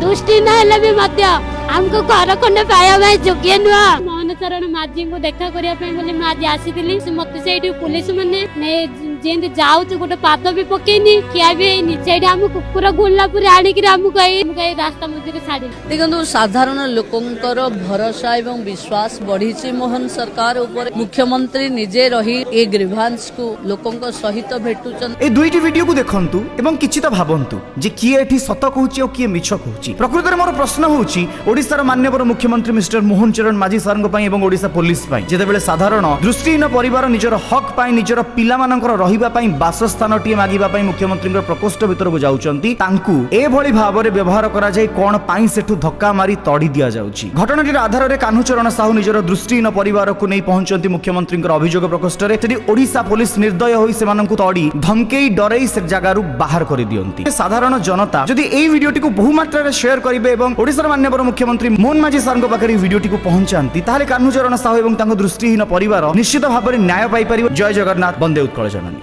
दृष्टि ना भी हमको घर खंडे पाया योग्य नुह मोहन चरण माझी को देखा करने आज आसी मत से पुलिस मैंने जेंति जाऊँ गोटे पाद भी पकईनी किया भी है आम कुकुर गुला पूरा आणिक रास्ता मझे छाड़ी देखो साधारण लोकंकर भरोसा एवं विश्वास बढ़ी मोहन सरकार ऊपर मुख्यमंत्री निजे रही ए ग्रीवांस को लोकंक सहित भेटुचन ए दुईटी वीडियो को देखंतु एवं किछि त भाबंतु जे किए एठी सत कहूची और किए मिछ कहूची। प्रकृत में मोर प्रश्न होउची ओडिसा रो माननीय मुख्यमंत्री मिस्टर मोहन चरण माझी सरंग पई एवं ओडिसा पुलिस पई जेतेबेले साधारण दृष्टिहीन परिवार निजर हक पई निजर पिला मानकर रहिबा पई बासस्थान टी मागिबा पई मुख्यमंत्री प्रकोष्ठ भीतर को जाउचंती तांकु ए भली भाबरे व्यवहार करा जाय कोन पई सेठु धक्का मारी तड़ी दिया जाउची। घटनाटीर आधार रे कान्हुचरण साहू निजर दृष्टिहीन परिवार को नहीं पहुंचंती मुख्यमंत्री अभियोग प्रकोष्ठ रे सेठी ओडिसा पुलिस निर्दय होई सेमानंकु तड़ी धमकेई डरेई से जगारु बाहर कर दियंती। साधारण जनता जदि एई वीडियोटी को बहु मात्रा रे शेयर करिवे एवं ओडिसा माननीय मुख्यमंत्री मोहन माझी सरंग पाखरे वीडियोटी को पहुंचांती ताहाले कान्हुचरण साहू एवं तांको दृष्टिहीन परिवार निश्चित भाव न्याय पाई परिबो। जय जगन्नाथ, वंदे उत्कल जननी।